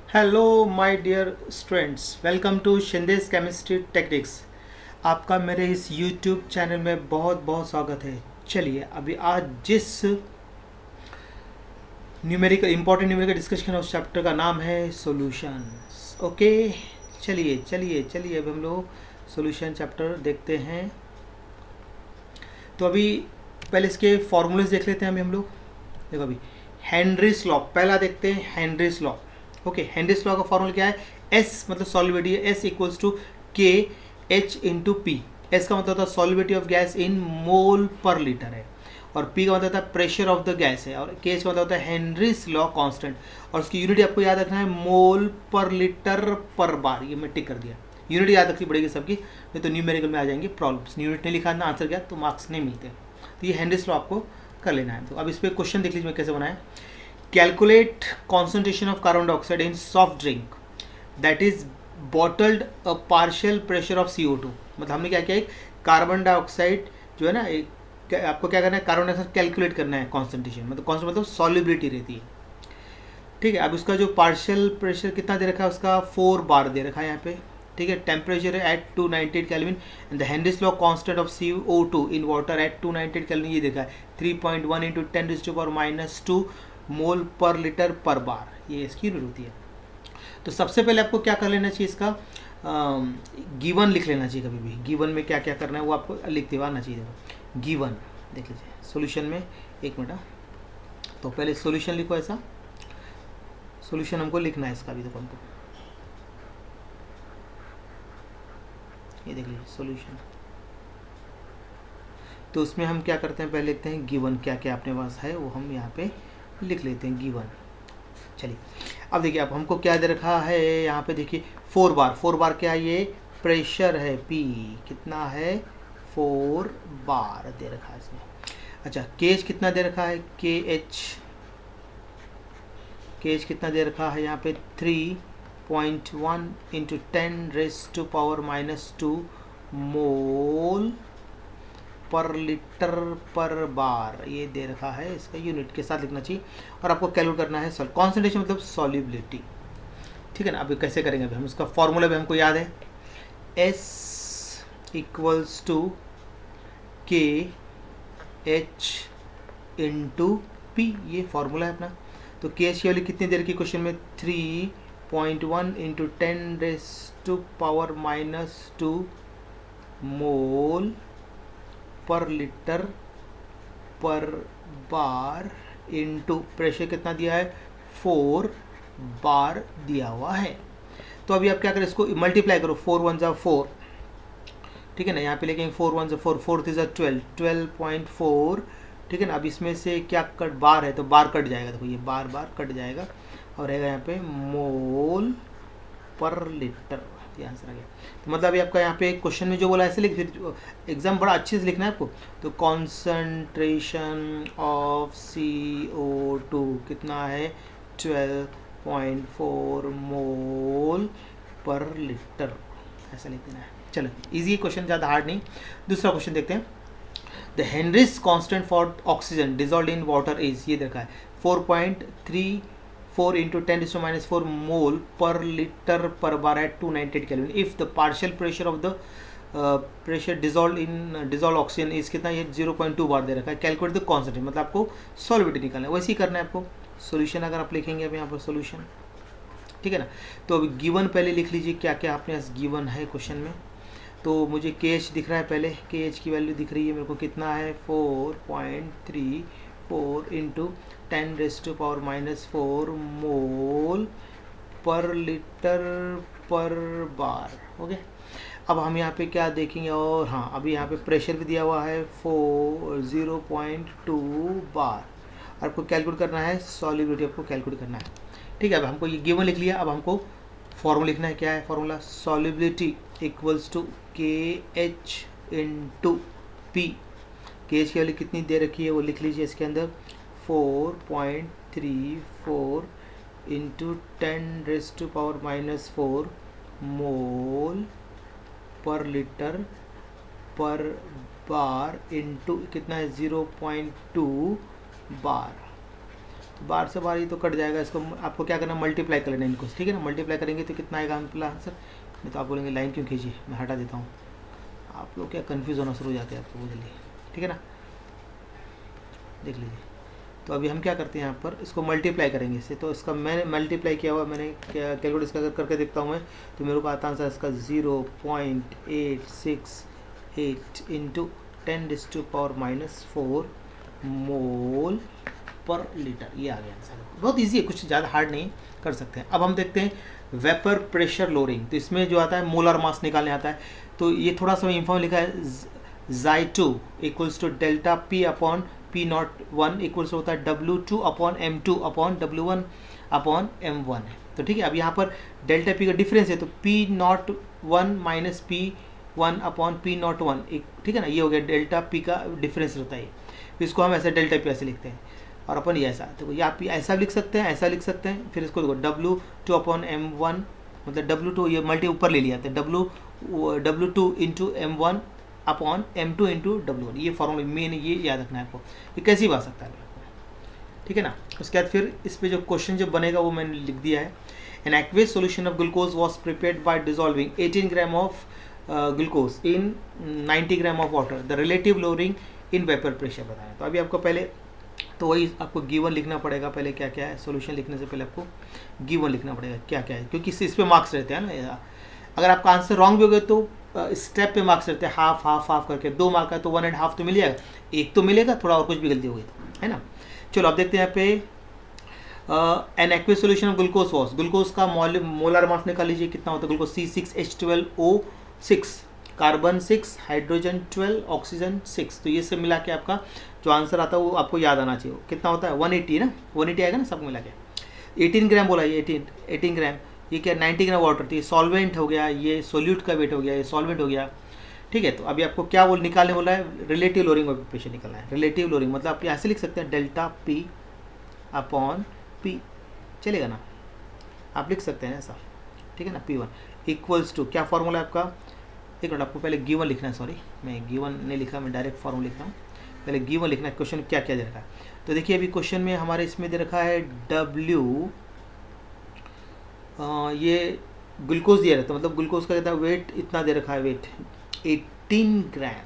Hello my dear students, welcome to Shinde's chemistry techniques. आपका मेरे इस यूट्यूब चैनल में बहुत बहुत स्वागत है। चलिए अभी आज जिस न्यूमेरिकल इंपॉर्टेंट न्यूमेरिकल डिस्कशन है उस चैप्टर का नाम है सॉल्यूशंस। ओके, चलिए चलिए चलिए अब हम लोग सॉल्यूशन चैप्टर देखते हैं। तो अभी पहले इसके फॉर्मूलेस देख लेते हैं अभी हम लोग। देखो अभी हेनरीज लॉ पहला देखते हैं, Henry's law. Okay, Henry's law का फॉर्मूला क्या है? एस मतलब सॉल्युबिलिटी है, एस इक्वल्स टू के एच इंटू पी। एस का मतलब होता है solubility of gas in mole per litre है, और पी का मतलब होता है प्रेशर ऑफ द गैस है, और के एच का मतलब होता है हेनरीज लॉ कांस्टेंट, और उसकी यूनिट आपको याद रखना है मोल पर लीटर पर बार। ये मैं टिक कर दिया, यूनिट याद रखनी पड़ेगी सबकी, नहीं तो न्यूमेरिकल में आ जाएंगे प्रॉब्लम्स। यूनिट नहीं लिखा ना आंसर क्या तो मार्क्स नहीं मिलते। तो ये हेनरीज लॉ आपको कर लेना है। तो अब इस पर क्वेश्चन देख लीजिए मैं कैसे बनाया। Calculate concentration of carbon dioxide in soft drink that is bottled a partial pressure of CO2। मतलब हमने क्या किया, एक कार्बन डाइऑक्साइड जो है ना, एक आपको क्या करना है, कार्बन डाइऑक्साइड कैलकुलेट करना है कॉन्सेंट्रेशन, मतलब कॉन्सेंट्रेशन मतलब सॉल्युबिलिटी रहती है। ठीक है, अब उसका जो पार्शियल प्रेशर कितना दे रखा है, उसका 4 बार दे रखा है यहाँ पे। ठीक है, टेम्परेचर है at 298 kelvin and the Henry's law constant of CO2 in water at 298 kelvin ये देखा है 3.1 इंटू 10⁻⁻² मोल पर लीटर पर बार, ये इसकी यूनिट होती है। तो सबसे पहले आपको क्या कर लेना चाहिए, इसका गिवन लिख लेना चाहिए। कभी भी गिवन में क्या क्या करना है वो आपको लिखते हुए आना चाहिए। गिवन देख लीजिए सॉल्यूशन में, एक मिनट। तो पहले सॉल्यूशन लिखो, ऐसा सॉल्यूशन हमको लिखना है इसका भी। देखो हमको ये देख लीजिए सॉल्यूशन। तो उसमें हम क्या करते हैं, पहले लिखते हैं गिवन, क्या क्या अपने पास है वो हम यहाँ पे लिख लेते हैं गिवन। चलिए अब देखिए, अब हमको क्या दे रखा है यहाँ पे, देखिए 4 बार। 4 बार क्या है, ये प्रेशर है P, कितना है 4 बार दे रखा है इसमें। अच्छा केज कितना दे रखा है, केज कितना दे रखा है यहाँ पे 3.1 इंटू 10⁻⁻² मोल पर लीटर पर बार, ये दे रखा है। इसका यूनिट के साथ लिखना चाहिए, और आपको कैलकुलेट करना है कॉन्सेंट्रेशन मतलब सॉल्युबिलिटी। ठीक है ना, अभी कैसे करेंगे, अभी हम उसका फॉर्मूला भी हमको याद है, S इक्वल्स टू के एच इंटू पी, ये फॉर्मूला है अपना। तो के एच की वैल्यू कितनी देर की क्वेश्चन में 3.1 इंटू 10⁻⁻² मोल per litre per bar into pressure कितना दिया है 4 बार दिया हुआ है। तो अभी आप क्या करें, इसको मल्टीप्लाई करो, 4 1 जा 4। ठीक है ना, यहाँ पे लेकिन 4 1 जा 4, 4 3 12, 12.4। ठीक है ना, अब इसमें से क्या कट बार है तो बार कट जाएगा, देखो ये बार बार कट जाएगा, और रहेगा यहाँ पे मोल पर लीटर। ये आंसर आ गया। तो मतलब अभी आपका यहाँ पे क्वेश्चन में जो बोला ऐसे लिख, फिर एग्जाम बड़ा अच्छे से लिखना है आपको। तो कॉन्सेंट्रेशन ऑफ CO2 कितना है 12.4 मोल पर लीटर, ऐसा लिख देना है। चलो इजी क्वेश्चन, ज़्यादा हार्ड नहीं। दूसरा क्वेश्चन देखते हैं। The Henrys constant for oxygen dissolve in water is, ये देखा है 4.34 into 10⁻⁻4 mole per litre per bar at 298 kelvin if the partial pressure of the pressure dissolve oxygen is कितना, ये 0.2 बार दे रखा है। कैलकुलेट द कॉन्सेंट्रेट, मतलब आपको सॉल्युबिलिटी निकालना है, वैसे ही करना है आपको। सॉल्यूशन अगर आप लिखेंगे अब यहाँ पर सॉल्यूशन, ठीक है ना। तो अभी गिवन पहले लिख लीजिए, क्या क्या आपने पास गिवन है क्वेश्चन में। तो मुझे के एच दिख रहा है, पहले के एच की वैल्यू दिख रही है मेरे को, कितना है 4.34 इंटू 10⁻⁻4 मोल पर लीटर पर बार। ओके, अब हम यहाँ पे क्या देखेंगे, और हाँ अभी यहाँ पे प्रेशर भी दिया हुआ है 0.2 बार, आपको कैलकुलेट करना है सॉल्युबिलिटी, आपको कैलकुलेट करना है। ठीक है, अब हमको ये गिवन लिख लिया, अब हमको फॉर्मूला लिखना है। क्या है फॉर्मूला, सॉल्युबिलिटी इक्वल्स टू के एच इंटू पी। के एच की वैल्यू कितनी दे रखी है वो लिख लीजिए इसके अंदर, 4.34 इंटू 10⁻⁻4 मोल per litre per bar into कितना है 0.2 बार। तो बार से बार ही तो कट जाएगा, इसको आपको क्या करना, मल्टीप्लाई कर लेना इनको, ठीक है ना। मल्टीप्लाई करेंगे तो कितना आएगा पहला आंसर। नहीं तो आप बोलेंगे लाइन क्यों खींची, मैं हटा देता हूँ, आप लोग क्या कन्फ्यूज़ होना शुरू हो जाते हैं आपको वो जल्दी, ठीक है ना। देख लीजिए, तो अभी हम क्या करते हैं यहाँ पर, इसको मल्टीप्लाई करेंगे इससे। तो इसका मैंने मल्टीप्लाई किया हुआ, मैंने कैलकुलेट इसका अगर करके देखता हूँ मैं, तो मेरे को आता आंसर इसका 0.868 इंटू 10⁻⁻⁴ मोल पर लीटर, ये आ गया आंसर। बहुत इजी है, कुछ ज़्यादा हार्ड नहीं, कर सकते हैं। अब हम देखते हैं वेपर प्रेशर लोअरिंग। तो इसमें जो आता है मोलर मास निकालने आता है। तो ये थोड़ा सा इंफॉर्म लिखा है, Xi2 equals to delta P upon P01 equals होता है W2 upon M2 upon W1 upon M1 है। तो ठीक है, अब यहाँ पर डेल्टा P का डिफरेंस है, तो P01 minus P1 upon P01, एक ठीक है ना, ये हो गया डेल्टा P का डिफरेंस रहता है। इसको हम ऐसे डेल्टा P ऐसे लिखते हैं, और अपन ये ऐसा, तो या आप ऐसा लिख सकते हैं, ऐसा लिख सकते हैं। फिर इसको देखो W2 अपॉन M1, मतलब W2 ये मल्टी ऊपर ले लिया था, W2 into M1 upon M2 into W1, ये फॉर्मूला मेन, ये याद रखना है आपको, ये कैसे ही बन सकता है आपको, ठीक है ना। उसके बाद फिर इस पे जो क्वेश्चन जो बनेगा वो मैंने लिख दिया है। An aqueous solution of glucose was prepared by dissolving 18 gram of glucose in 90 gram of water, the relative lowering in vapour pressure बताएं। तो अभी आपको पहले तो वही आपको गिवन लिखना पड़ेगा, पहले क्या क्या है, सॉल्यूशन लिखने से पहले आपको गिवन लिखना पड़ेगा क्या क्या है, क्योंकि इस पे मार्क्स रहते हैं ना। अगर आपका आंसर रॉन्ग भी हो गया तो स्टेप पे मार्क्स रहते हैं, हाफ हाफ हाफ करके। 2 मार्क का तो 1.5 तो मिल जाएगा, 1 तो मिलेगा, थोड़ा और कुछ भी गलती होगी तो, है ना। चलो अब देखते हैं यहाँ पे an aqueous solution of glucose was, glucose का मोलर मास निकाल लीजिए, कितना होता है glucose, C6H12O6, carbon 6, hydrogen 12, oxygen 6। तो ये सब मिला के आपका जो आंसर आता है वो आपको याद आना चाहिए, कितना होता है 180 ना, 180 आएगा ना सब मिला के। 18 ग्राम बोला, ये 18 ग्राम, ये क्या 90 ग्राम वाटर, तो ये सॉल्वेंट हो गया, ये सोल्यूट का वेट हो गया, ये सॉल्वेंट हो गया, ठीक है। तो अभी आपको क्या बोल निकालने बोला है, रिलेटिव लोअरिंग ऑफ प्रेशर निकालना है। रिलेटिव लोअरिंग मतलब आप ऐसे लिख सकते हैं डेल्टा P अपॉन P, चलेगा ना, आप लिख सकते हैं ऐसा, ठीक है ना। P1 इक्वल्स टू क्या फॉर्मूला है आपका, एक मिनट, आपको पहले गिवन लिखना है, सॉरी मैं गिवन नहीं लिखा, मैं डायरेक्ट फॉर्मूला लिख रहा हूँ, पहले गिवन लिखना है, क्वेश्चन क्या क्या दे रखा है। तो देखिए अभी क्वेश्चन में हमारे इसमें दे रखा है W, ये ग्लूकोज दिया रहता है, मतलब ग्लूकोज का कहता है वेट इतना दे रखा है, वेट 18 ग्राम।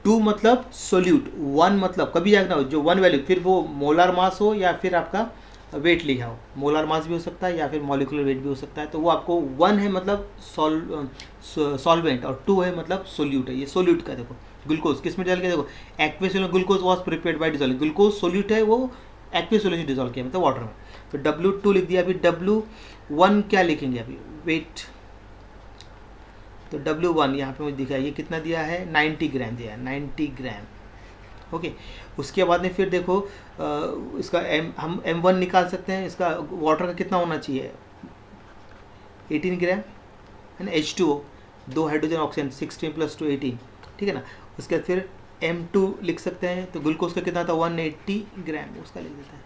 2 मतलब सोल्यूट, 1 मतलब कभी याद ना हो जो 1 वैल्यू, फिर वो मोलर मास हो या फिर आपका वेट लिखा हो, मोलर मास भी हो सकता है या फिर मॉलिक्यूलर वेट भी हो सकता है। तो वो आपको 1 है मतलब सॉल्वेंट, और 2 है मतलब सोल्यूट है। ये सोल्यूट का देखो ग्लूकोज किस में डाल के देखो, aqueous glucose was prepared bye dissolve, glucose solute है, वो एक्वेस सोल्यूशन डिजॉल्व किया मतलब वाटर में। तो W2 लिख दिया। अभी W1 क्या लिखेंगे अभी, वेट, तो W1 यहाँ पे मुझे दिखा है, ये कितना दिया है 90 ग्राम दिया है, 90 ग्राम, ओके। उसके बाद में फिर देखो इसका हम M1 निकाल सकते हैं, इसका वाटर का कितना होना चाहिए 18 ग्राम है ना, H2O, 2 हाइड्रोजन ऑक्सीजन, 16 + 2 18, ठीक है ना। उसके बाद फिर M2 लिख सकते हैं, तो ग्लूकोज का कितना था 180 ग्राम, उसका लिख देता है।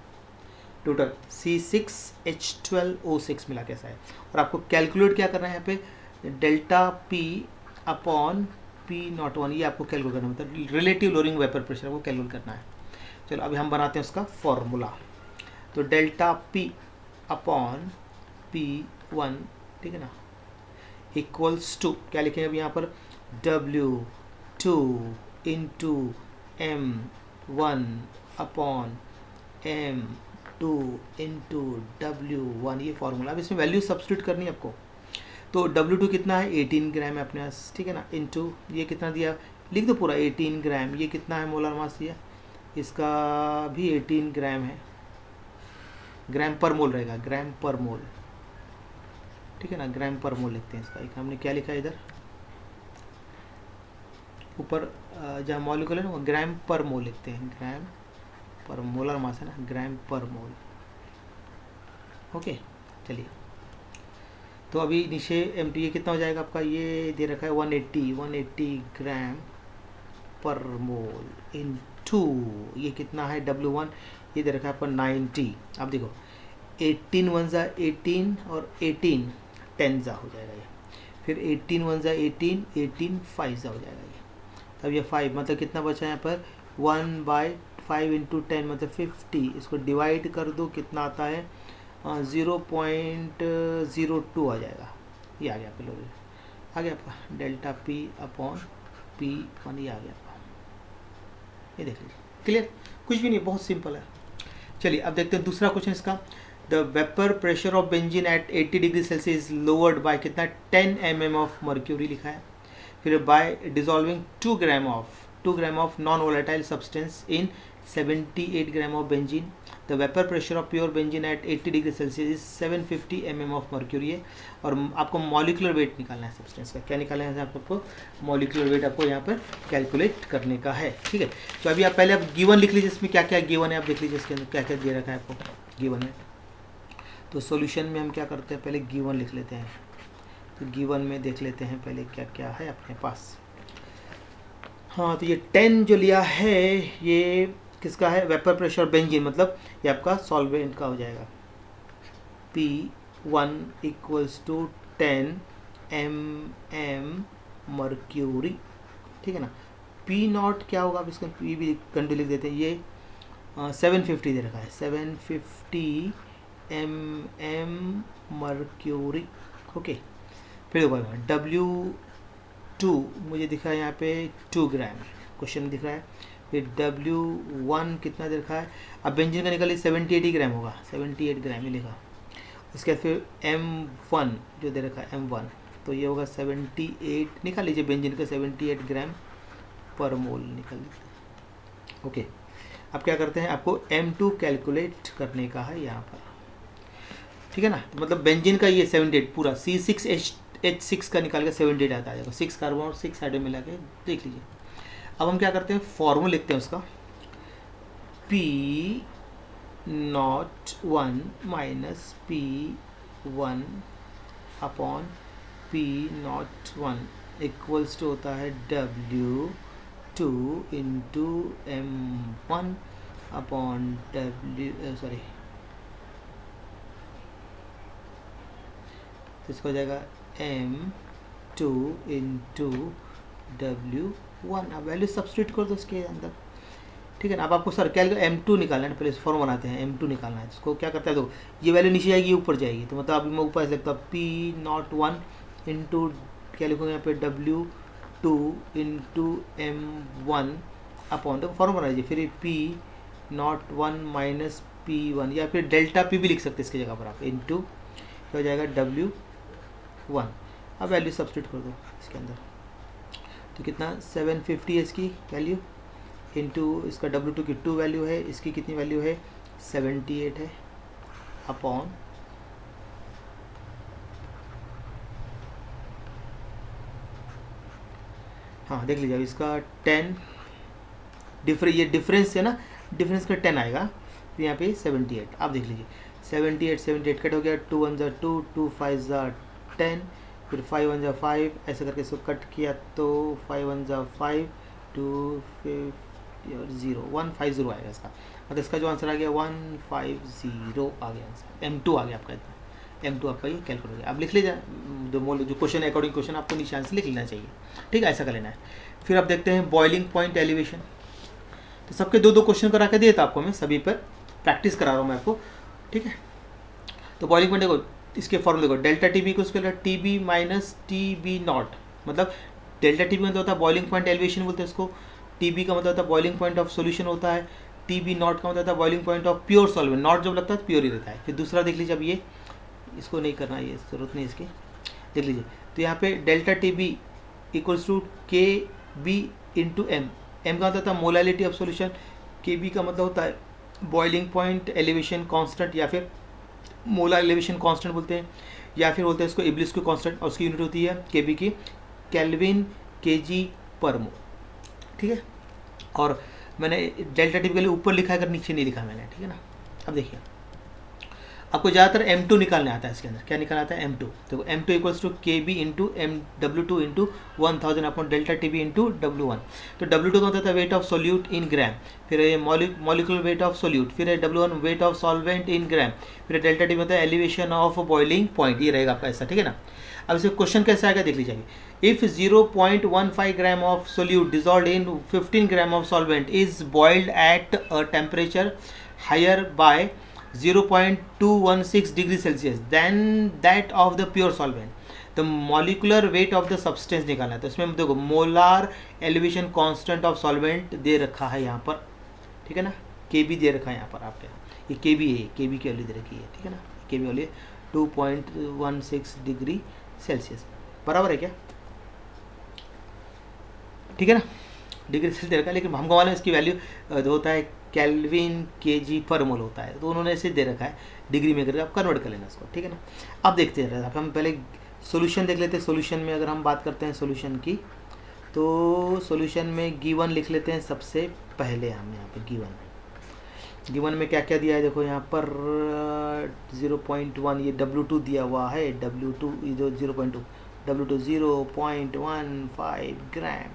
टोटल C6H12O6 मिला कैसा है। और आपको कैलकुलेट क्या करना है यहाँ पे, डेल्टा P अपॉन P01, ये आपको कैलकुलेट करना है, मतलब रिलेटिव लोअरिंग वेपर प्रेशर को कैलकुलेट करना है। चलो अभी हम बनाते हैं उसका फॉर्मूला। तो डेल्टा P अपॉन P1, ठीक है ना, इक्वल्स टू क्या लिखेंगे अभी यहाँ पर, W2 into M1 upon M2 into W1, ये फॉर्मूला। अब इसमें वैल्यू सब्स्टिट्यूट करनी है आपको। तो W2 कितना है 18 ग्राम है अपने पास, ठीक है ना, इंटू ये कितना दिया, लिख दो पूरा 18 ग्राम। ये कितना है मोलर मास दिया, इसका भी 18 ग्राम है, ग्राम पर मोल रहेगा, ग्राम पर मोल, ठीक है ना, ग्राम पर मोल लिखते हैं इसका। एक हमने क्या लिखा है इधर ऊपर जहाँ मॉलिक्यूल है ना, वो ग्राम पर मोल लिखते हैं, ग्राम पर मोलर मास है ना, ग्राम पर मोल, ओके। चलिए तो अभी नीचे M2 ये कितना हो जाएगा आपका, ये दे रखा है 180 ग्राम पर मोल इनटू ये कितना है W1, ये दे रखा है आपका 90। अब देखो 18 × 1 = 18 और 18 10 जा हो जाएगा ये, फिर 18 × 1 = 18 18 5 जा हो जाएगा ये। तब ये 5 मतलब कितना बचा है यहाँ पर 1/5 5 इंटू 10 मतलब 50, इसको डिवाइड कर दो कितना आता है 0.02 आ जाएगा। ये आ गया आपका लोड, आ गया आपका डेल्टा पी अपॉन P1, ये आ गया आपका, ये देख लीजिए। क्लियर, कुछ भी नहीं, बहुत सिंपल है। चलिए अब देखते हैं दूसरा क्वेश्चन इसका। The vapour pressure of benzene at 80 degree Celsius is lowered by कितना 10 mm ऑफ मर्क्यूरी लिखा है। फिर by dissolving 2 gram of non volatile substance in 78 gram of benzene, the vapour pressure of pure benzene at 80 degree Celsius is 750 mm of mercury है। और आपको molecular weight निकालना है substance का। क्या निकालना है आपको? मॉलिकुलर वेट आपको यहाँ पर कैलकुलेट करने का है। ठीक है, तो अभी आप पहले आप गिवन लिख लीजिए, इसमें क्या क्या गिवन है आप देख लीजिए, इसके अंदर क्या क्या दे रखा है आपको गिवन में। तो सॉल्यूशन में हम क्या करते हैं, पहले गिवन लिख लेते हैं। तो गिवन में देख लेते हैं पहले क्या क्या है अपने पास। हाँ, तो ये 10 जो लिया है ये किसका है? वेपर प्रेशर बेंजीन, मतलब ये आपका सॉल्वेंट का हो जाएगा। P1 equals to 10 mm mercury, ठीक है ना। P0 क्या होगा? आप इसका P भी कंटिन्यू लिख देते हैं। ये 750 दे रखा है, 750 mm मर्क्यूरी। ओके, फिर W2 मुझे दिखा है यहाँ पे 2 ग्राम, क्वेश्चन दिख रहा है। फिर W1 कितना दे रखा है? अब बेंजीन का निकालिए 78 ही ग्राम होगा, 78 ग्राम ही लिखा। उसके बाद फिर M1 जो दे रखा है M1, तो ये होगा 78, निकाल लीजिए बेंजीन का 78 ग्राम पर मोल निकाल लीजिए। ओके, अब क्या करते हैं, आपको M2 कैलकुलेट करने का है यहाँ पर, ठीक है ना। मतलब बेंजीन का ये 78 पूरा C6H6 का निकाल के 78 आता आ जाएगा, 6 कार्बन और 6 हाइड्रोजन मिला के देख लीजिए। अब हम क्या करते हैं, फॉर्मूला लिखते हैं उसका, P01 minus P1 upon P01 equals to होता है W2 इंटू M1 अपॉन तो इसको हो जाएगा M2 इंटू W1। अब वैल्यू सब्स्टिट्यूट कर दो इसके अंदर, ठीक है ना। अब आपको सर्कल का M2 निकालना है, पहले फॉर्म बनाते हैं। M2 निकालना है, इसको क्या करता है, तो ये वैल्यू नीचे जाएगी, ये ऊपर जाएगी। तो मतलब अभी मैं ऊपर से लिखता हूँ P01 इंटू क्या लिखूँगा यहाँ पे W2 इंटू M1 अपॉन, देखो फॉर्म बना लीजिए। फिर P01 माइनस P1, या फिर डेल्टा P भी लिख सकते हैं इसकी जगह पर आप, इंटू क्या हो जाएगा W1। अब वैल्यू सब्स्टिट्यूट कर दो इसके अंदर, तो कितना 750 है इसकी वैल्यू, इंटू इसका W2 की 2 वैल्यू है, इसकी कितनी वैल्यू है 78 है, अपॉन हाँ देख लीजिए इसका 10 ये डिफरेंस है ना, डिफरेंस का 10 आएगा, तो यहाँ पे 78। आप देख लीजिए 78 कट हो गया, 2 1 ज़ा 2, 2 5 ज़ा 10, फिर 5 1 ज़ा 5, ऐसे करके इसको कट किया तो 5 1 ज़ा 5, 2 5 और 0 150 आएगा इसका। मतलब इसका जो आंसर आ गया 150 आ गया आंसर, M2 आ गया आपका, इतना M2 आपका ये कैलकुलेट हो गया। आप लिख लीजिए जो क्वेश्चन अकॉर्डिंग क्वेश्चन आपको नीचे आंसर लिख लेना चाहिए, ठीक है, ऐसा कर लेना है। फिर आप देखते हैं बॉइलिंग पॉइंट एलिवेशन। तो सबके दो क्वेश्चन करा के दिए था आपको, मैं सभी पर प्रैक्टिस करा रहा हूँ मैं आपको, ठीक है। तो बॉइलिंग पॉइंट देखो, इसके फॉर्मूले देखो, डेल्टा TB को उसके TB माइनस TB0, मतलब डेल्टा TB मतलब होता है बॉइलिंग पॉइंट एलिवेशन बोलते हैं इसको, TB का मतलब होता है बॉइलिंग पॉइंट ऑफ सॉल्यूशन होता है, TB0 का मतलब होता है boiling point of pure solvent, not जब लगता है प्योर ही रहता है। फिर दूसरा देख लीजिए, अब ये इसको नहीं करना, ये जरूरत नहीं इसकी, देख लीजिए। तो यहाँ पे delta TB equals to KB into M का मतलब होता है मोलैलिटी ऑफ सॉल्यूशन, KB का मतलब होता है बॉइलिंग पॉइंट एलिवेशन कांस्टेंट, या फिर मोलर एलिवेशन कांस्टेंट बोलते हैं, या फिर बोलते हैं इसको इब्लिस्क्यू कांस्टेंट, और उसकी यूनिट होती है KB की केल्विन kg पर मोल, ठीक है। और मैंने डेल्टा TB के लिए ऊपर लिखा है, अगर नीचे नहीं लिखा मैंने, ठीक है ना। अब देखिए, आपको ज़्यादातर M2 निकालने आता है इसके अंदर। क्या निकालना आता है? M2। देखो M2 equals to KB into W2 into 1000 upon delta TB into W1। तो W2 का होता है weight of solute in gram, फिर ये मॉलिक्यूलर वेट ऑफ सोल्यूट, फिर है W1 weight of solvent in gram, फिर डेल्टा TB होता है एलिवेशन ऑफ बॉइलिंग पॉइंट। ये रहेगा आपका ऐसा, ठीक है ना। अब इसे क्वेश्चन कैसे आएगा देख लीजिए। If 0.15 gram of solute dissolve in 15 gram of solvent is boiled at a temperature higher by 0.216 degree Celsius than that of the pure solvent, the molecular weight of the substance निकालना है। तो इसमें देखो molal elevation constant of solvent दे रखा है यहाँ पर, ठीक है ना। Kb दे रखा है यहाँ पर आपके, ये Kb है, Kb की वैल्यू दे रखी है, ठीक है ना। Kb वैल्यू 2.16 डिग्री सेल्सियस, बराबर है क्या? ठीक है ना, डिग्री सेल्सियस दे रखा है, लेकिन हमको मालूम इसकी वैल्यू होता है केल्विन kg पर मोल होता है, तो उन्होंने इसे दे रखा है डिग्री में करके आप कन्वर्ट कर लेना इसको, ठीक है ना। अब देखते हैं, हम पहले सॉल्यूशन देख लेते हैं। सॉल्यूशन में अगर हम बात करते हैं सॉल्यूशन की, तो सॉल्यूशन में गिवन लिख लेते हैं सबसे पहले। हम यहाँ पे गिवन में क्या क्या दिया है देखो, यहाँ पर 0.1 ये W2 दिया हुआ है, W2 जो 0.2 W2 0.15 ग्राम।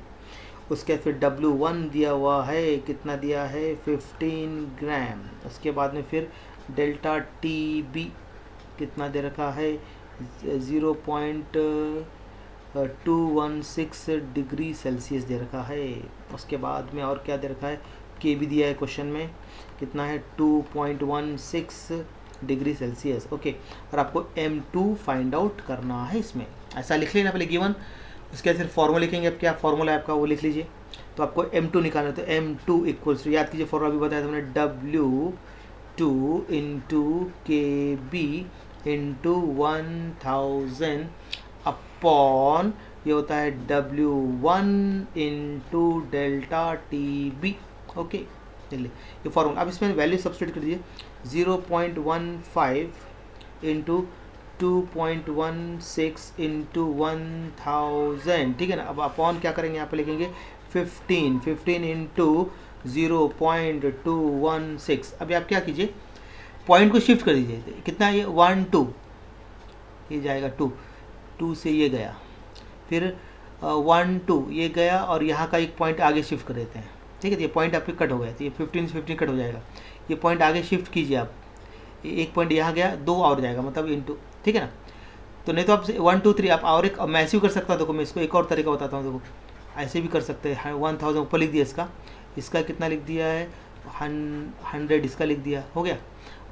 उसके फिर W1 दिया हुआ है, कितना दिया है? 15 ग्राम। उसके बाद में फिर डेल्टा TB कितना दे रखा है? 0.216 डिग्री सेल्सियस दे रखा है। उसके बाद में और क्या दे रखा है? KB दिया है क्वेश्चन में, कितना है? 2.16 डिग्री सेल्सियस, ओके। और आपको M2 फाइंड आउट करना है इसमें, ऐसा लिख लेना पहले गिवन। उसके बाद फिर फॉर्मूला लिखेंगे, अब क्या फॉर्मूला है आपका वो लिख लीजिए। तो आपको M2 निकालना है, तो M2 इक्वल्स टू, याद कीजिए फॉर्मूला भी बताया था हमने, W2 into KB into 1000 upon ये होता है W1 into delta TB, okay. चलिए ये फॉर्मूला, अब इसमें वैल्यू सब्स्टिट्यूट कर दीजिए। 0.15 इंटू 2.16 इंटू 1000, ठीक है ना। अब अपॉन क्या करेंगे, यहाँ पे लिखेंगे 15 इंटू 0.216। अभी आप क्या कीजिए, पॉइंट को शिफ्ट कर दीजिए, कितना ये 1 2, ये जाएगा 2 से ये गया, फिर 1 2 ये गया, और यहाँ का एक पॉइंट आगे शिफ्ट कर देते हैं, ठीक है। तो ये पॉइंट आपके कट हो गया, तो ये 15 से 15 कट हो जाएगा। ये पॉइंट आगे शिफ्ट कीजिए आप, एक पॉइंट यहाँ गया, 2 और जाएगा, मतलब इंटू, ठीक है ना। तो नहीं तो आप 1 2 3 आप और एक मैसिव कर सकता हूँ। देखो मैं इसको एक और तरीका बताता हूँ, देखो ऐसे भी कर सकते हैं। 1000 ऊपर लिख दिया, इसका कितना लिख दिया है? 100, इसका लिख दिया, हो गया।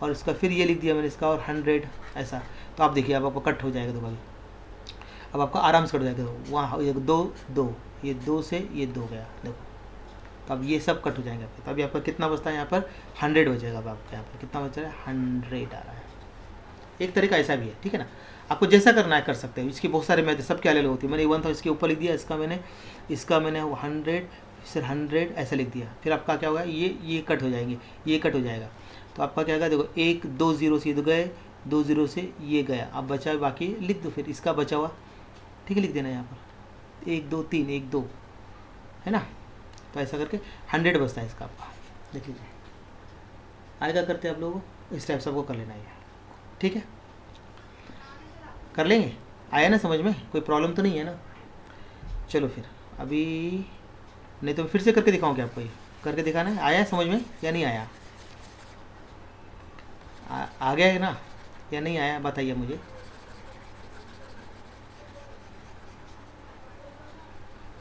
और इसका फिर ये लिख दिया मैंने, इसका और 100, ऐसा। तो आप देखिए अब आपको कट हो जाएगा, देखो अब आपका आराम से कट जाएगा। वहाँ ये 2 ये 2 से ये 2 गया, देखो। तो अब ये सब कट हो जाएंगे आपके। तो अभी आपका कितना बचता है यहाँ पर? 100 बचेगा। अब आपके यहाँ पर कितना बच रहा है? 100 आ रहा है। एक तरीका ऐसा भी है, ठीक है ना। आपको जैसा करना है कर सकते हैं। इसकी बहुत सारे मेथड, सब क्या अलग होती है। मैंने 1000 इसके ऊपर लिख दिया, इसका मैंने 100 फिर 100 ऐसा लिख दिया। फिर आपका क्या होगा, ये कट हो जाएंगे, ये कट हो जाएगा। तो आपका क्या होगा, देखो 1 2 0 से ये गए, 2 0 से ये गया। अब बचा बाकी लिख दो, फिर इसका बचा हुआ, ठीक है, लिख देना यहाँ पर 1 2 3 1 2, है ना। तो ऐसा करके 100 बचता है इसका आपका, देख लीजिए। आएगा करते आप लोगों को, इस टाइप से आपको कर लेना है, ठीक है। कर लेंगे, आया ना समझ में? कोई प्रॉब्लम तो नहीं है ना? चलो फिर अभी, नहीं तो फिर से करके दिखाऊं क्या आपको? ये करके दिखाना है। आया समझ में या नहीं आया? आ गया है ना या नहीं आया, बताइए मुझे।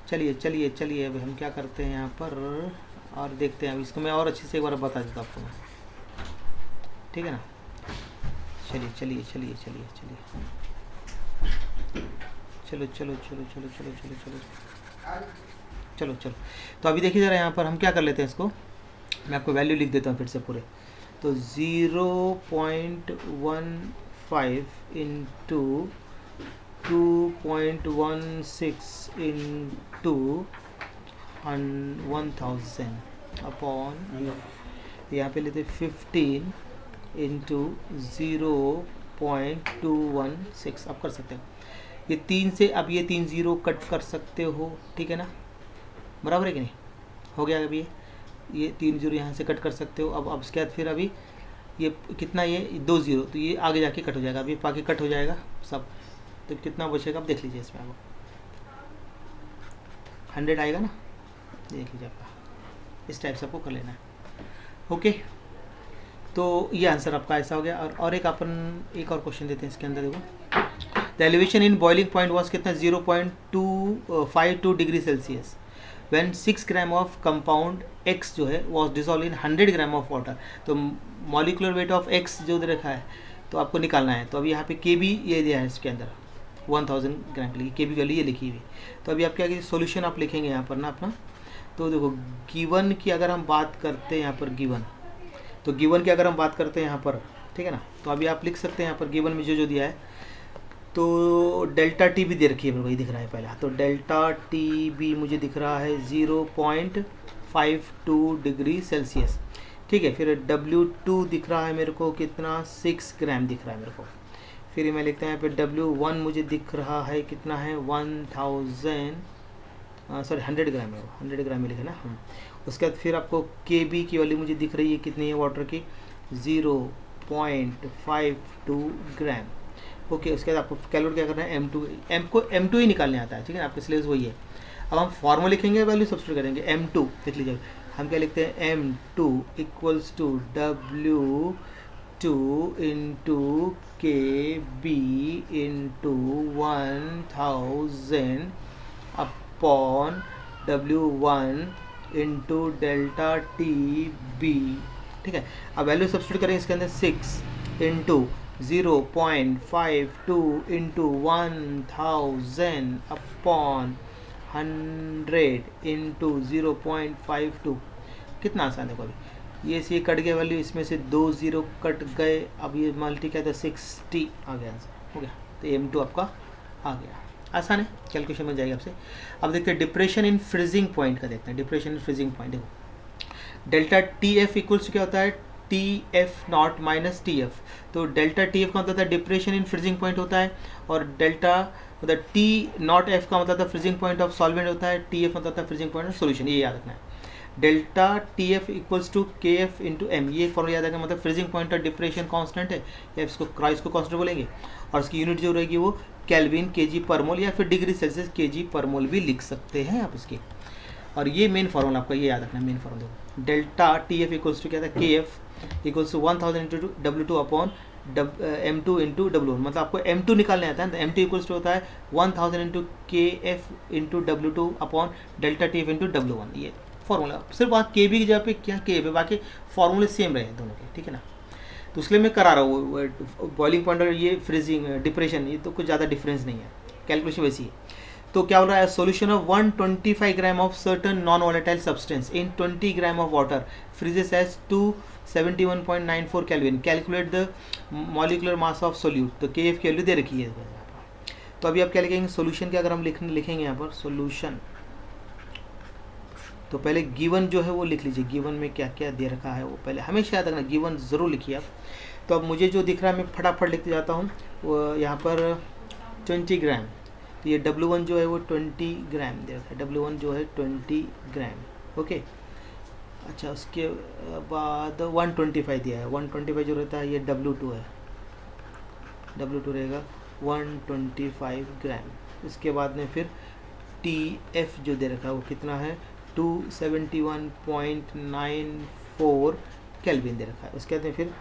चलिए चलिए चलिए, अभी हम क्या करते हैं यहाँ पर, और देखते हैं। अब इसको मैं और अच्छे से एक बार बता देता हूँ आपको, ठीक है ना। चलिए चलिए चलिए चलिए चलिए चलो चलो चलो चलो चलो चलो चलो चलो चलो। तो अभी देखिए ज़रा, यहाँ पर हम क्या कर लेते हैं इसको, मैं आपको वैल्यू लिख देता हूँ फिर से पूरे। तो 0.15 इंटू 2.16 इंटू 1000 अपॉन, यहाँ पे लेते 15 इंटू 0.216। आप कर सकते हो ये 3 से, अब ये 3 0 कट कर सकते हो, ठीक है ना, बराबर है कि नहीं? हो गया। अभी ये 3 0 यहाँ से कट कर सकते हो। अब उसके बाद फिर अभी ये कितना, ये 2 0, तो ये आगे जाके कट हो जाएगा, अभी आगे कट हो जाएगा सब, तो कितना बचेगा आप देख लीजिए इसमें, आपको 100 आएगा ना, देख लीजिए आपका, इस टाइप से आपको कर लेना है। ओके, तो ये आंसर आपका ऐसा हो गया। और एक और क्वेश्चन देते हैं इसके अंदर, देखो the elevation in boiling point was कितना 0.252 degree Celsius when 6 gram of compound x जो है was dissolve in 100 gram of water. तो मॉलिकुलर वेट ऑफ एक्स जो दे रखा है तो आपको निकालना है। तो अभी यहाँ पे के बी ये दिया है इसके अंदर 1000 ग्राम के लिए, के बी वैल्यू ये लिखी हुई। तो अभी आप क्या सोल्यूशन आप लिखेंगे यहाँ पर ना अपना। तो देखो गिवन की अगर हम बात करते हैं यहाँ पर गिवन की अगर हम बात करते हैं यहाँ पर, ठीक है ना, तो अभी आप लिख सकते हैं यहाँ पर गिवन में जो दिया है। तो डेल्टा टी भी दे रखी है मेरे को, ये दिख रहा है पहला, तो डेल्टा टी बी मुझे दिख रहा है 0.52 डिग्री सेल्सियस, ठीक है। फिर W2 दिख रहा है मेरे को कितना 6 ग्राम दिख रहा है मेरे को। फिर मैं लिखता हूँ यहाँ पे W1 मुझे दिख रहा है कितना है 100 ग्राम है, 100 ग्राम में लिखे ना। उसके बाद फिर आपको KB की वैल्यू मुझे दिख रही है कितनी है वाटर की 0.52 ग्राम। ओके, उसके बाद आपको कैलकुलेट क्या करना है M2 ही निकालने आता है, ठीक है ना, आपके सिलेबस वही है। अब हम फॉर्मूला लिखेंगे, वैल्यू सब्स्टिट्यूट करेंगे। M2 देख लीजिए, हम क्या लिखते हैं M2 equals to W2 into KB into 1000 upon W1 into delta TB, ठीक है। अब वैल्यू सब्स्टिट्यूट करेंगे इसके अंदर 6 इंटू 0.52 इंटू 1000 अपॉन 100 इंटू 0.52, कितना आसान है। अभी ये से कट गया वैल्यू, इसमें से 2 0 कट गए, अब ये मल्टी क्या था 60 आ गया आंसर, हो गया। तो M2 आपका आ गया, आसान है, कैलकुलेशन बन जाएगी आपसे। अब देखते हैं डिप्रेशन इन फ्रीजिंग पॉइंट का, देखते हैं डिप्रेशन इन फ्रीजिंग पॉइंट। देखो डेल्टा TF इक्वल्स क्या होता है TF नॉट माइनस TF। तो डेल्टा TF का मतलब था डिप्रेशन इन फ्रीजिंग पॉइंट होता है, और डेल्टा मतलब T नॉट F का मतलब था फ्रीजिंग पॉइंट ऑफ सॉल्वेंट होता है, TF मतलब था फ्रीजिंग पॉइंट ऑफ सॉल्यूशन, ये याद रखना है। Delta TF equals to KF into M, ये फॉर्मूला याद रखना, मतलब फ्रीजिंग पॉइंट और डिप्रेशन कांस्टेंट है, या इसको इसको कांस्टेंट बोलेंगे, और इसकी यूनिट जो रहेगी वो केल्विन kg पर मोल, या फिर डिग्री सेल्सियस kg पर मोल भी लिख सकते हैं आप इसके। और ये मेन फॉर्मूला आपका ये याद रखना है, मेन फॉर्मूला देखो डेल्टा TF इक्वल्स टू क्या था KF equals to 1000 into W2 upon M2 into W1, मतलब आपको M2 निकालने आता है। तो M2 इक्वल्स टू होता है 1000 into KF into W2 upon delta TF into W1, ये फॉर्मूला। सिर्फ वहाँ KB की जगह पे क्या KF है, बाकी फॉर्मूले सेम रहे दोनों के, ठीक है ना। तो उसके लिए मैं करा रहा हूँ बॉइलिंग पॉइंट और ये फ्रीजिंग डिप्रेशन, ये तो कुछ ज़्यादा डिफरेंस नहीं है, कैलकुलेशन वैसी है। तो क्या हो रहा है, solution of 125 gram of certain non volatile substance in 20 gram of water freezes as 271.94 kelvin, calculate the molecular mass of solute. तो KF की वैल्यू दे रखी है। तो अभी आप क्या लिखेंगे सोल्यूशन के, अगर हम लिखेंगे यहाँ पर सोल्यूशन, तो पहले गिवन जो है वो लिख लीजिए, गिवन में क्या क्या दे रखा है वो पहले हमेशा याद रखना, गिवन ज़रूर लिखिए आप। तो अब मुझे जो दिख रहा है मैं फटाफट लिखते जाता हूँ, वो यहाँ पर 20 ग्राम, तो ये W1 जो है वो 20 ग्राम दे रखा है, W1 जो है 20 ग्राम, ओके। अच्छा, उसके बाद 125 दिया है, 125 जो रहता है ये W2 है, W2 रहेगा 125 ग्राम। इसके बाद में फिर TF जो दे रखा है वो कितना है 271.94 केल्विन दे रखा है। उसके बाद में फिर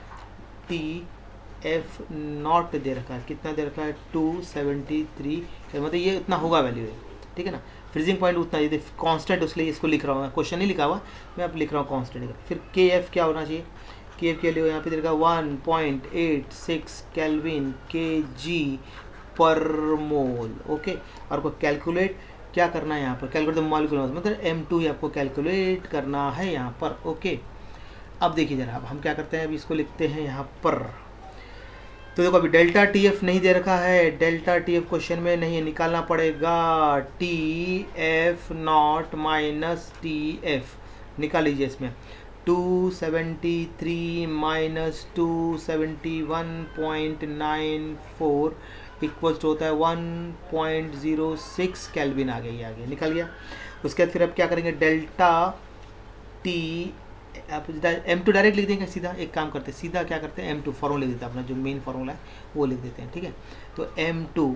TF नॉट दे रखा है, कितना दे रखा है 273, मतलब ये उतना होगा वैल्यू है, ठीक है ना। फ्रीजिंग पॉइंट उतना, यदि कांस्टेंट उसके लिए इसको लिख रहा हूँ, क्वेश्चन नहीं लिखा हुआ मैं, अब लिख रहा हूँ कांस्टेंट। फिर KF क्या होना चाहिए, KF के लिए यहाँ पे दे रखा 1.86 केल्विन kg पर मोल, ओके। और को कैलकुलेट क्या करना है यहाँ पर, कैलकुलेट द मॉलिक्यूलर मास, मतलब M2 ही आपको कैलकुलेट करना है यहाँ पर, ओके। अब देखिए जरा, अब हम क्या करते हैं, अभी इसको लिखते हैं यहाँ पर। तो देखो अभी डेल्टा TF नहीं दे रखा है, डेल्टा TF क्वेश्चन में नहीं है, निकालना पड़ेगा TF नॉट माइनस TF, निकाल लीजिए इसमें 273 माइनस 271.94 इक्वल्स टू होता है 1.06 केल्विन, आ गई, आगे निकल गया। उसके बाद फिर अब क्या करेंगे, डेल्टा TF आप M2 डायरेक्ट लिख देंगे सीधा, एक काम करते हैं सीधा क्या करते हैं M2 फॉर्मूला लिख देते हैं, अपना जो मेन फार्मूला है वो लिख देते हैं, ठीक है। तो M2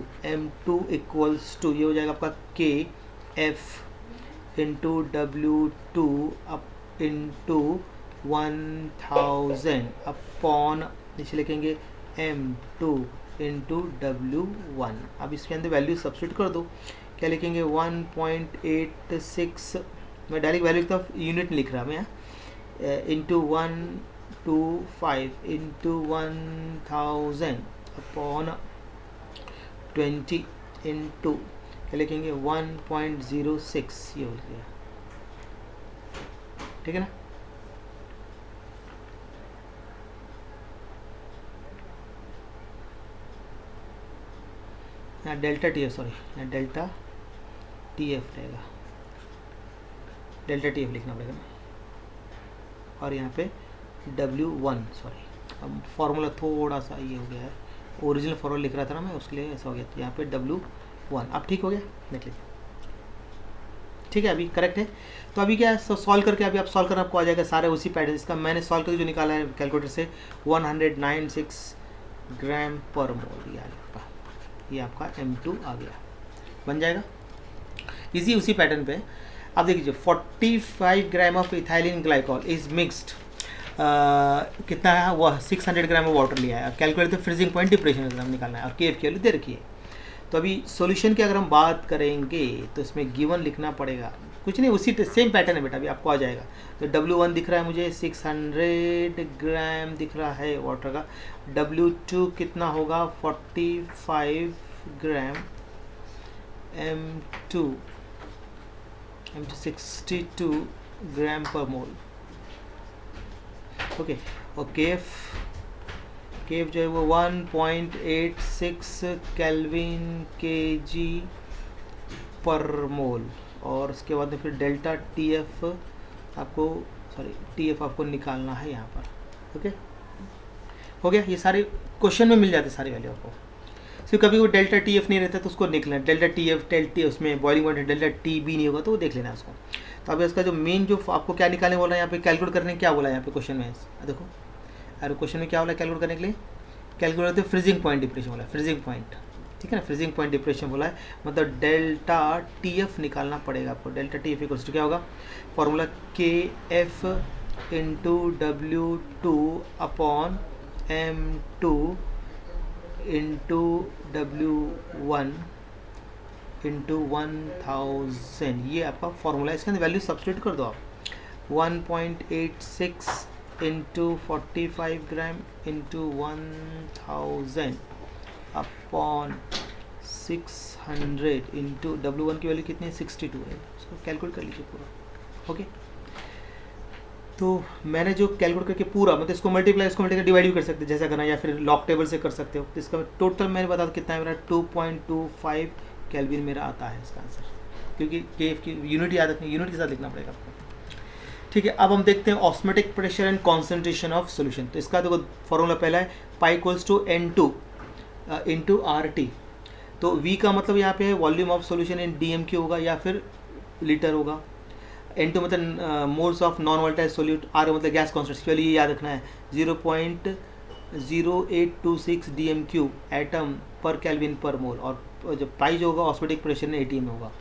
इक्वल्स टू ये हो जाएगा आपका KF into W2 up into 1000 upon नीचे लिखेंगे M2 इंटू W1। अब इसके अंदर वैल्यू सब्स्टिट्यूट कर दो, क्या लिखेंगे 1.86, मैं डायरेक्ट वैल्यू लिखता हूँ, यूनिट लिख रहा मैं, इंटू 125 इंटू 1000 अपॉन 20 इंटू क्या लिखेंगे 1.06, ये हो गया, ठीक है ना। यहाँ डेल्टा टी एफ, सॉरी यहाँ डेल्टा टी एफ रहेगा, डेल्टा टी एफ लिखना पड़ेगा ना, और यहाँ पे W1, सॉरी अब फार्मूला थोड़ा सा ये हो गया है, ओरिजिनल फार्मूला लिख रहा था ना मैं, उसके लिए ऐसा हो गया, तो यहाँ पे W1 अब ठीक हो गया, देख लीजिए, ठीक है, अभी करेक्ट है। तो अभी क्या है, सॉल्व करके अभी आप सॉल्व करना आपको आ जाएगा सारे उसी पैटर्न, इसका मैंने सॉल्व करके जो निकाला है कैलकुलेटर से 196 ग्राम पर मोल, ये आपका M2 आ गया, बन जाएगा इजी उसी पैटर्न पे। अब देखिए 45 gram of ethylene glycol is mixed, कितना है वह 600 ग्राम ऑफ वाटर लिया है, calculate the freezing point depression निकालना है, और KF की वैल्यू दे रखी है। तो अभी सॉल्यूशन की अगर हम बात करेंगे तो इसमें गिवन लिखना पड़ेगा, कुछ नहीं उसी सेम पैटर्न है बेटा, अभी आपको आ जाएगा। तो W1 दिख रहा है मुझे 600 ग्राम दिख रहा है वाटर का, W2 कितना होगा 45 ग्राम, M2 62 ग्राम पर मोल, ओके। और KF जो है वो 1.86 केल्विन kg पर मोल, और उसके बाद में फिर डेल्टा TF आपको, सॉरी TF आपको निकालना है यहाँ पर, ओके हो गया। ये सारे क्वेश्चन में मिल जाते सारी वैल्यू आपको, सिर्फ कभी वो डेल्टा TF नहीं रहता तो उसको देख लेना, डेल्टा TF उसमें बॉइलिंग पॉइंट डेल्टा TB नहीं होगा तो वो देख लेना उसको। तो अभी इसका जो मेन जो आपको क्या निकालने बोल रहा है यहाँ पे, कैलकुलेट करने क्या बोला है यहाँ पे क्वेश्चन में, देखो अरे क्वेश्चन में क्या बोला है कैलकुलेट करने के लिए, कैलकुलेट करते फ्रीजिंग पॉइंट डिप्रेशन बोला है, फ्रीजिंग पॉइंट, ठीक है ना, फ्रीजिंग पॉइंट डिप्रेशन बोला है, मतलब डेल्टा TF निकालना पड़ेगा आपको। डेल्टा TF इक्वल्स टू क्या होगा, formula KF into W2 upon M2 into W1 into 1000, ये आपका फॉर्मूला है। इसके अंदर वैल्यू सब्स्टिट्यूट कर दो आप, 1.86 into 45 gram into 1000 upon 600 into W1 की वैल्यू कितनी है 62 है, उसको कैलकुलेट कर लीजिए पूरा, ओके। तो मैंने जो कैलकुलेट करके पूरा, मतलब इसको मल्टीप्लाई इसको मल्टीप्लाई डिवाइड भी कर सकते हैं जैसा करना, या फिर लॉग टेबल से कर सकते हो। तो इसका टोटल मैंने बता कितना है मेरा 2.25 केल्विन मेरा आता है इसका आंसर, क्योंकि KF की यूनिट याद रखनी, यूनिट के साथ लिखना पड़ेगा आपको, ठीक है। अब हम देखते हैं osmotic pressure and concentration of solution. तो इसका देखो फॉर्मूला पहला है pi equals to N2 into RT। तो V का मतलब यहाँ पे है volume of solution in DMQ होगा या फिर लीटर होगा, N2 मतलब moles of non volatile solute, R मतलब गैस कॉन्सेंट्रेशन, चलिए ये याद रखना है 0.0826 DMQ एटम पर केल्विन पर मोल, और जब पाई जो होगा ऑस्मोटिक प्रेशर में ATM में होगा,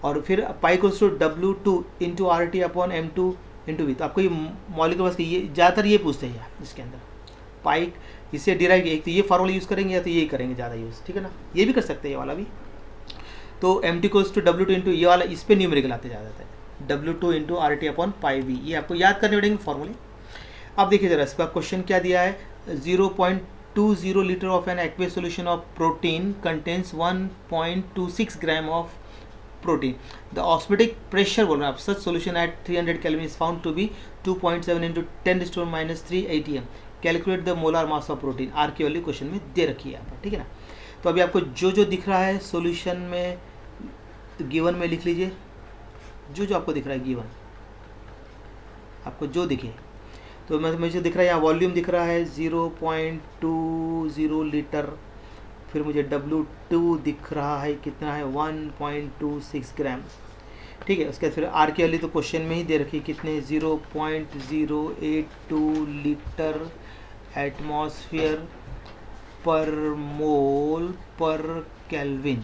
और फिर pi equals to W2 into RT upon M2 into V। तो आपको ये मॉलिक्यूल बस ये ज़्यादातर ये पूछते हैं इसके अंदर, पाई इससे डिराइव, एक तो ये फार्मूला यूज़ करेंगे या तो ये करेंगे ज़्यादा यूज़, ठीक है ना, ये भी कर सकते हैं ये वाला भी। तो M2 equals to W2 into ये वाला, इस पर न्यूमेरिकल आते ज़्यादातर W2 into RT upon pi V, ये आपको याद करने पड़ेंगे फॉर्मूले। अब देखिए जरा इसका क्वेश्चन क्या दिया है, 0.20 litre of an aqueous solution of protein contains 1.26 gram of protein, the osmotic pressure बोल रहा है, such solution at 300 kelvin is found to be 2.7 into 10⁻³ ATM, calculate the molar mass of protein. R की value question में दे रखी है यहाँ पर, ठीक है ना। तो अभी आपको जो जो दिख रहा है सोल्यूशन में गिवन में लिख लीजिए, जो जो आपको दिख रहा है गिवन, आपको जो दिखे, तो मुझे दिख रहा है यहाँ वॉल्यूम दिख रहा है 0.20 लीटर, फिर मुझे W2 दिख रहा है कितना है 1.26 ग्राम, ठीक है। उसके बाद फिर आर की वैल्यू तो क्वेश्चन में ही दे रखी, कितने 0.082 लीटर एटमॉस्फेयर पर मोल पर केल्विन,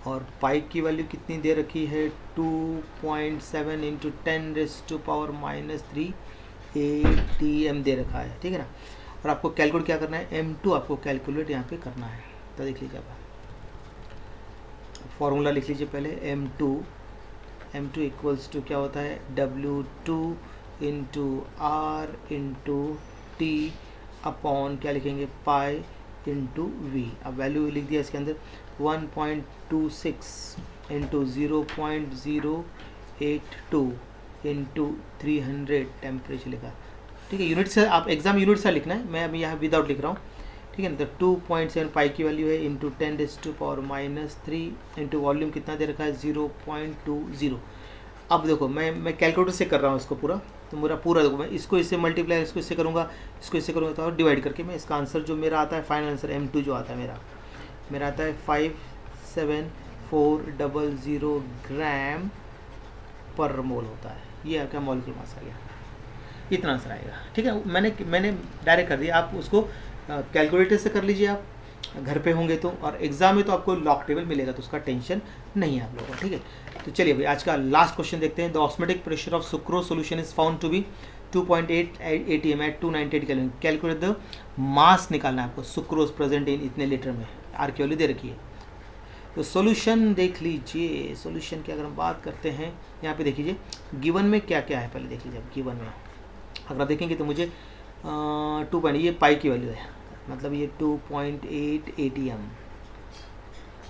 और पाइप की वैल्यू कितनी दे रखी है 2.7 इंटू 10⁻³ ATM दे रखा है, ठीक है ना। और आपको कैलकुलेट क्या करना है, M2 आपको कैलकुलेट यहाँ पे करना है। तो देख लीजिए आप फॉर्मूला लिख लीजिए पहले, M2 इक्वल्स टू क्या होता है W2 into R into T upon क्या लिखेंगे पाई इंटू V। अब वैल्यू लिख दिया इसके अंदर 1.26 इंटू 0.082 इंटू 300 टेम्परेचर लिखा, ठीक है। यूनिट से आप एग्जाम यूनिट से लिखना है, मैं अभी यहाँ विदाउट लिख रहा हूँ, ठीक है ना। तो 2.7 पाई की वैल्यू है इंटू 10⁻³ इंटू वॉल्यूम कितना दे रखा है 0.20। अब देखो मैं कैलकुलेटर से कर रहा हूँ इसको पूरा, तो मेरा पूरा देखो मैं इसको इससे मल्टीप्लाई, इसको इससे करूँगा, इसको इससे करूँगा, तो डिवाइड करके मैं इसका आंसर जो मेरा आता है फाइनल आंसर M2 जो आता है मेरा आता है 57400 ग्राम पर मोल होता है। ये आपका मॉलिक्यूलर मास आ गया, इतना आंसर आएगा, ठीक है। मैंने डायरेक्ट कर दिया, आप उसको कैलकुलेटर से कर लीजिए आप घर पे होंगे तो, और एग्जाम में तो आपको लॉक टेबल मिलेगा, तो उसका टेंशन नहीं है आप लोगों को, ठीक है। तो चलिए भाई आज का लास्ट क्वेश्चन देखते हैं। The osmotic pressure of sucrose solution is found to be 2.8 ATM at 298 kelvin. Calculate the mass निकालना है आपको सुक्रोज प्रेजेंट इन इतने लीटर में, आर की वैल्यू दे रखी है। तो सॉल्यूशन देख लीजिए, सॉल्यूशन की अगर हम बात करते हैं यहाँ पे देख लीजिए गिवन में क्या क्या है, पहले देख लीजिए। अब गिवन में अगर आप देखेंगे तो मुझे 2. ये पाई की वैल्यू है, मतलब ये 2.8 ATM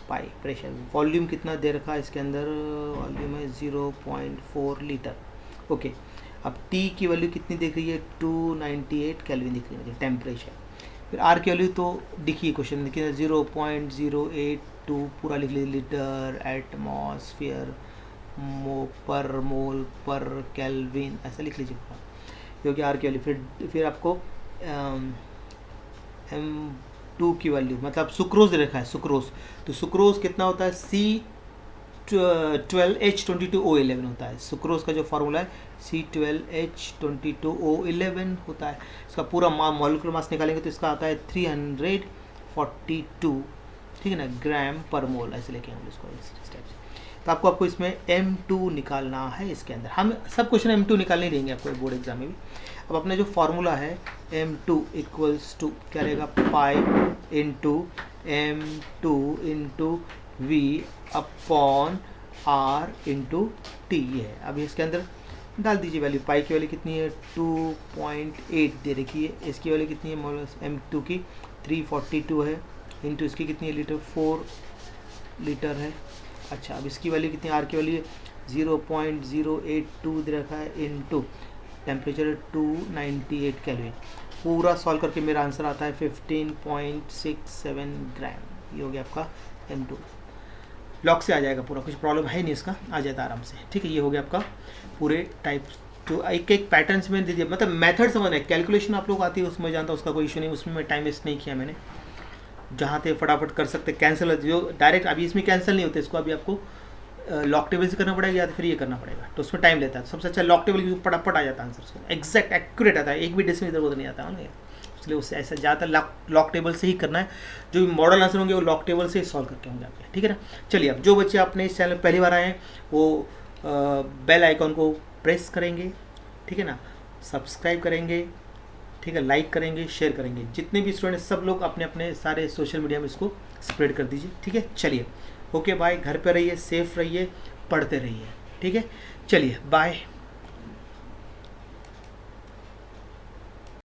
पाई प्रेशर। वॉल्यूम कितना दे रखा है इसके अंदर, वॉल्यूम है 0.4 लीटर, ओके। अब टी की वैल्यू कितनी दिख रही है 298 केल्विन दिख रही है टेम्परेचर। फिर आर की वैल्यू तो दिखिए क्वेश्चन देखिए 0.082 पूरा लिख लीजिए लीटर एटमॉस्फेयर पर मोल पर केल्विन, ऐसा लिख लीजिए पूरा, क्योंकि आर की वैल्यू। फिर आपको M2 की वैल्यू मतलब सुक्रोज रखा है, सुक्रोज। तो सुक्रोज कितना होता है C12H22O11 होता है। सुक्रोज का जो फार्मूला है C12H22O11 होता है। इसका पूरा मॉलिक्यूलर मास निकालेंगे तो इसका आता है 342, ठीक है ना, ग्राम पर मोल, ऐसे लेके हम इसको इस टाइप से। तो आपको इसमें M2 निकालना है इसके अंदर। हम सब क्वेश्चन M2 निकालने ही देंगे आपको बोर्ड एग्जाम में भी। अब अपना जो फार्मूला है M2 इक्वल्स टू क्या रहेगा pi into M2 into V upon R into T, ये है। अब इसके अंदर डाल दीजिए वैल्यू। पाई की वैल्यू कितनी है 2.8 दे रखी है, इसकी वैल्यू कितनी है M2 की 342 है, इंटू इसकी कितनी है लीटर 4 लीटर है। अच्छा अब इसकी वैल्यू कितनी, आर की वैल्यू 0.082 दे रखा है, इंटू टेम्परेचर 298 केल्विन। पूरा सॉल्व करके मेरा आंसर आता है 15.67 ग्राम। ये हो गया आपका M2। लॉक से आ जाएगा पूरा, कुछ प्रॉब्लम है नहीं इसका, आ जाता आराम से, ठीक है। ये हो गया आपका पूरे टाइप। तो एक एक पैटर्न में दे दिया, मतलब मेथड समझना है। कैलकुलेशन आप लोग आती है उसमें जानता, उसका कोई इशू नहीं, उसमें मैं टाइम वेस्ट नहीं किया मैंने। जहाँ थे फटाफट कर सकते, कैंसिल जो डायरेक्ट अभी इसमें कैंसिल नहीं होते, इसको अभी आपको लॉक टेबल से करना पड़ेगा या फिर ये करना पड़ेगा, तो उसमें टाइम लेता है। सबसे अच्छा लॉक टेबल की फटाफट आ जाता है आंसर, उसका एग्जैक्ट एक्यूरेट आता है, एक भी डिस्टेंस इधर उधर नहीं आता है ना, इसलिए उससे ऐसा ज़्यादातर लॉक टेबल से ही करना है। जो भी मॉडल आंसर होंगे वो लॉक टेबल से ही सॉल्व करके होंगे आपके, ठीक है ना। चलिए अब जो बच्चे अपने इस चैनल पहली बार आए हैं वो बेल आइकॉन को प्रेस करेंगे, ठीक है ना, सब्सक्राइब करेंगे, ठीक है, लाइक करेंगे, शेयर करेंगे। जितने भी स्टूडेंट सब लोग अपने अपने सारे सोशल मीडिया में इसको स्प्रेड कर दीजिए, ठीक है। चलिए ओके बाय, घर पे रहिए, सेफ रहिए, पढ़ते रहिए, ठीक है। चलिए बाय।